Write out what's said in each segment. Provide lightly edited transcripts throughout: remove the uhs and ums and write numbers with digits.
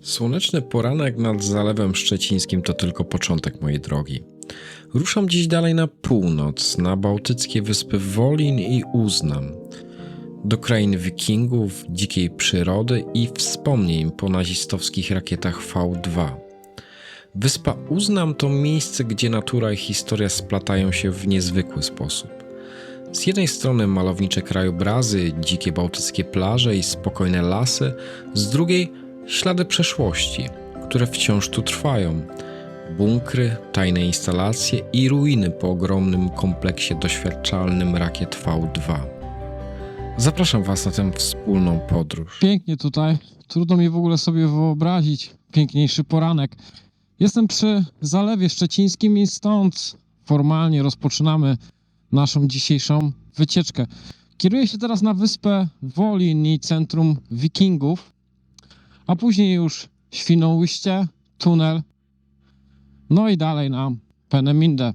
Słoneczny poranek nad Zalewem Szczecińskim to tylko początek mojej drogi. Ruszam dziś dalej na północ, na bałtyckie wyspy Wolin i Uznam, do krainy wikingów, dzikiej przyrody i wspomnień po nazistowskich rakietach V2. Wyspa Uznam to miejsce, gdzie natura i historia splatają się w niezwykły sposób. Z jednej strony malownicze krajobrazy, dzikie bałtyckie plaże i spokojne lasy, z drugiej ślady przeszłości, które wciąż tu trwają. Bunkry, tajne instalacje i ruiny po ogromnym kompleksie doświadczalnym rakiet V2. Zapraszam Was na tę wspólną podróż. Pięknie tutaj, trudno mi w ogóle sobie wyobrazić piękniejszy poranek. Jestem przy Zalewie Szczecińskim i stąd formalnie rozpoczynamy naszą dzisiejszą wycieczkę. Kieruję się teraz na wyspę Wolin i centrum wikingów, a później już Świnoujście, tunel, no i dalej na Peenemünde.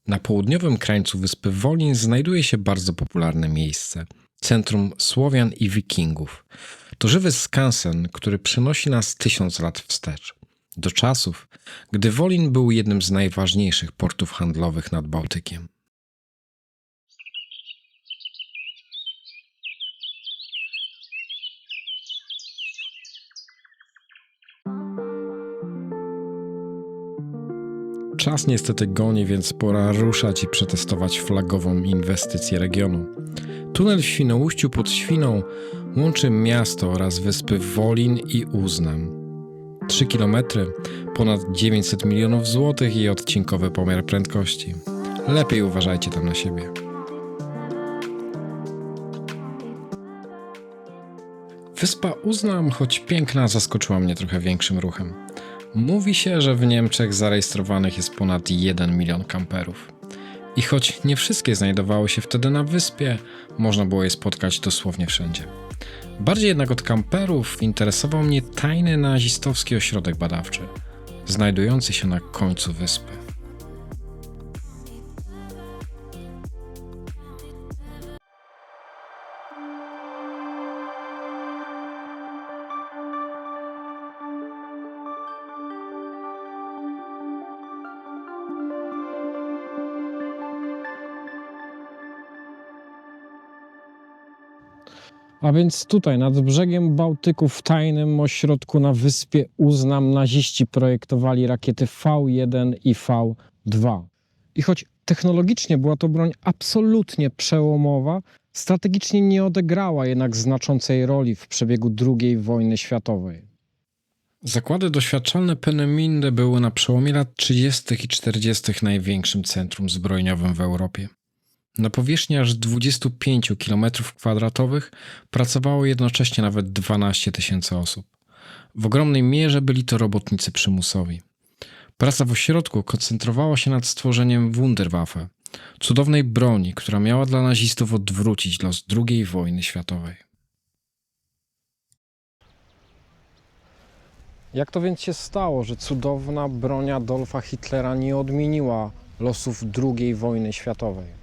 Na południowym krańcu wyspy Wolin znajduje się bardzo popularne miejsce – Centrum Słowian i Wikingów. To żywy skansen, który przenosi nas 1000 lat wstecz, do czasów, gdy Wolin był jednym z najważniejszych portów handlowych nad Bałtykiem. Czas niestety goni, więc pora ruszać i przetestować flagową inwestycję regionu. Tunel w Świnoujściu pod Świną łączy miasto oraz wyspy Wolin i Uznam. 3 km, ponad 900 milionów złotych i odcinkowy pomiar prędkości. Lepiej uważajcie tam na siebie. Wyspa Uznam, choć piękna, zaskoczyła mnie trochę większym ruchem. Mówi się, że w Niemczech zarejestrowanych jest ponad 1 milion kamperów. I choć nie wszystkie znajdowały się wtedy na wyspie, można było je spotkać dosłownie wszędzie. Bardziej jednak od kamperów interesował mnie tajny nazistowski ośrodek badawczy, znajdujący się na końcu wyspy. A więc tutaj, nad brzegiem Bałtyku, w tajnym ośrodku na wyspie Uznam, naziści projektowali rakiety V1 i V2. I choć technologicznie była to broń absolutnie przełomowa, strategicznie nie odegrała jednak znaczącej roli w przebiegu II wojny światowej. Zakłady doświadczalne Peenemünde były na przełomie lat 30. i 40. największym centrum zbrojeniowym w Europie. Na powierzchni aż 25 km² pracowało jednocześnie nawet 12 000 osób. W ogromnej mierze byli to robotnicy przymusowi. Praca w ośrodku koncentrowała się nad stworzeniem Wunderwaffe, cudownej broni, która miała dla nazistów odwrócić los II wojny światowej. Jak to więc się stało, że cudowna broń Adolfa Hitlera nie odmieniła losów II wojny światowej?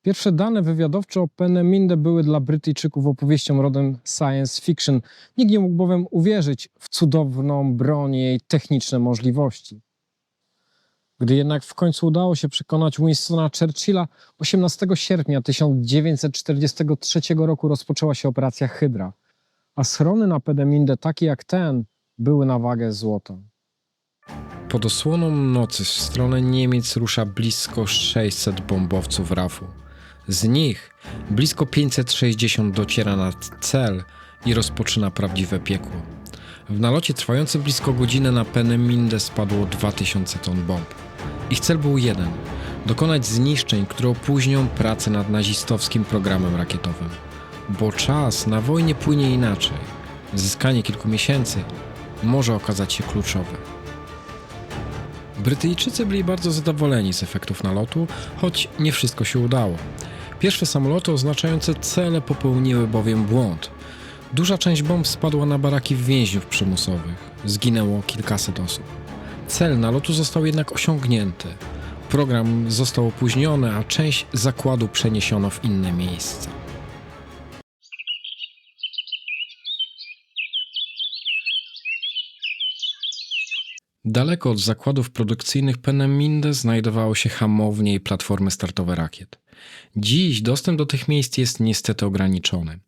Pierwsze dane wywiadowcze o Peenemünde były dla Brytyjczyków opowieścią rodem science fiction. Nikt nie mógł bowiem uwierzyć w cudowną broń i jej techniczne możliwości. Gdy jednak w końcu udało się przekonać Winstona Churchilla, 18 sierpnia 1943 roku rozpoczęła się operacja Hydra, a schrony na Peenemünde, takie jak ten, były na wagę złota. Pod osłoną nocy w stronę Niemiec rusza blisko 600 bombowców RAF-u. Z nich blisko 560 dociera na cel i rozpoczyna prawdziwe piekło. W nalocie trwającym blisko godzinę na Peenemünde spadło 2000 ton bomb. Ich cel był jeden – dokonać zniszczeń, które opóźnią pracę nad nazistowskim programem rakietowym. Bo czas na wojnie płynie inaczej. Zyskanie kilku miesięcy może okazać się kluczowe. Brytyjczycy byli bardzo zadowoleni z efektów nalotu, choć nie wszystko się udało. Pierwsze samoloty oznaczające cele popełniły bowiem błąd. Duża część bomb spadła na baraki więźniów przymusowych. Zginęło kilkaset osób. Cel nalotu został jednak osiągnięty. Program został opóźniony, a część zakładu przeniesiono w inne miejsce. Daleko od zakładów produkcyjnych Peenemünde znajdowały się hamownie i platformy startowe rakiet. Dziś dostęp do tych miejsc jest niestety ograniczony.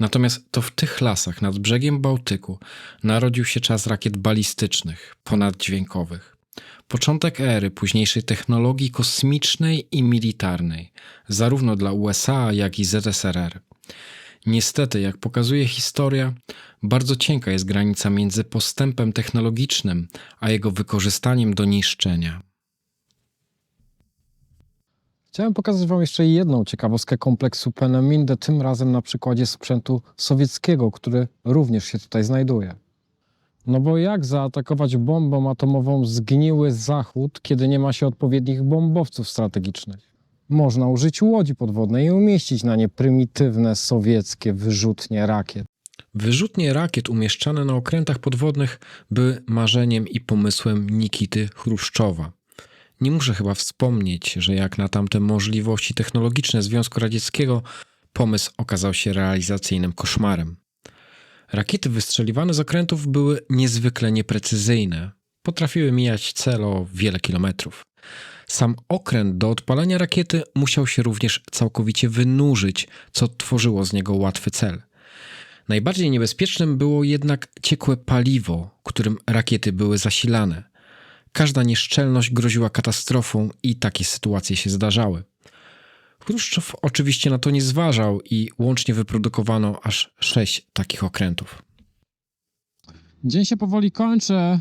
Natomiast to w tych lasach nad brzegiem Bałtyku narodził się czas rakiet balistycznych, ponaddźwiękowych. Początek ery późniejszej technologii kosmicznej i militarnej, zarówno dla USA, jak i ZSRR. Niestety, jak pokazuje historia, bardzo cienka jest granica między postępem technologicznym, a jego wykorzystaniem do niszczenia. Chciałem pokazać Wam jeszcze jedną ciekawostkę kompleksu Peenemünde, tym razem na przykładzie sprzętu sowieckiego, który również się tutaj znajduje. No bo jak zaatakować bombą atomową zgniły Zachód, kiedy nie ma się odpowiednich bombowców strategicznych? Można użyć łodzi podwodnej i umieścić na nie prymitywne sowieckie wyrzutnie rakiet. Wyrzutnie rakiet umieszczane na okrętach podwodnych były marzeniem i pomysłem Nikity Chruszczowa. Nie muszę chyba wspomnieć, że jak na tamte możliwości technologiczne Związku Radzieckiego, pomysł okazał się realizacyjnym koszmarem. Rakiety wystrzeliwane z okrętów były niezwykle nieprecyzyjne. Potrafiły mijać cel o wiele kilometrów. Sam okręt do odpalenia rakiety musiał się również całkowicie wynurzyć, co tworzyło z niego łatwy cel. Najbardziej niebezpiecznym było jednak ciekłe paliwo, którym rakiety były zasilane. Każda nieszczelność groziła katastrofą i takie sytuacje się zdarzały. Chruszczow oczywiście na to nie zważał i łącznie wyprodukowano aż 6 takich okrętów. Dzień się powoli kończy.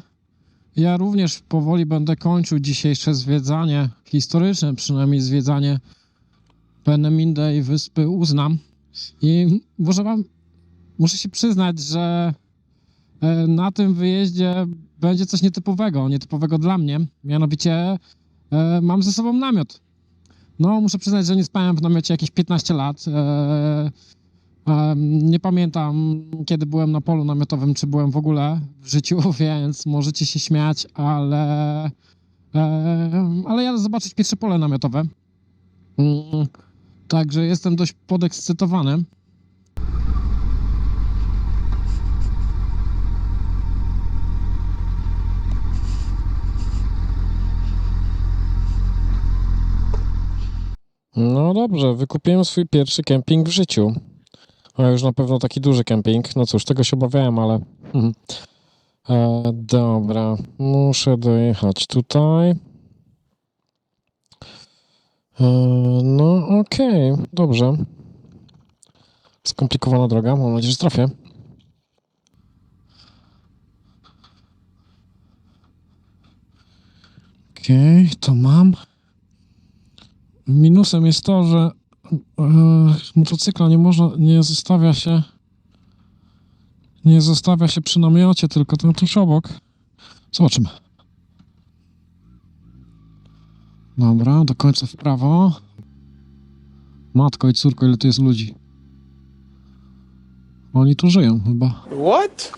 Ja również powoli będę kończył dzisiejsze zwiedzanie, historyczne przynajmniej zwiedzanie Peenemünde i wyspy Uznam. I muszę się przyznać, że na tym wyjeździe będzie coś nietypowego dla mnie. Mianowicie mam ze sobą namiot. No, muszę przyznać, że nie spałem w namiocie jakieś 15 lat. Nie pamiętam, kiedy byłem na polu namiotowym, czy byłem w ogóle w życiu, więc możecie się śmiać, ale jadę zobaczyć pierwsze pole namiotowe. Także jestem dość podekscytowany. No dobrze, wykupiłem swój pierwszy kemping w życiu. A już na pewno taki duży kemping. No cóż, tego się obawiałem, ale... dobra, muszę dojechać tutaj. No okej, dobrze. Skomplikowana droga, mam nadzieję, że trafię. Okej, to mam. Minusem jest to, że motocykla nie zostawia się przy namiocie, tylko tam tuż obok. Zobaczymy. Dobra, do końca w prawo. Matko i córko, ile tu jest ludzi. Oni tu żyją chyba. What?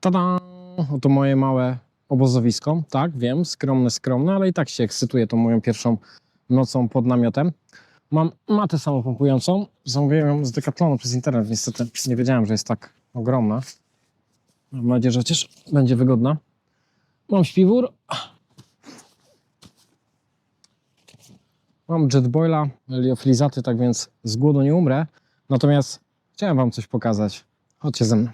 Tada! Oto moje małe obozowisko. Tak, wiem, skromne, ale i tak się ekscytuję tą moją pierwszą nocą pod namiotem. Mam matę samopompującą. Zamówiłem ją z Decathlonu przez internet. Niestety nie wiedziałem, że jest tak ogromna. Mam nadzieję, że chociaż będzie wygodna. Mam śpiwór. Mam jetboila, liofilizaty, tak więc z głodu nie umrę. Natomiast chciałem wam coś pokazać. Chodźcie ze mną.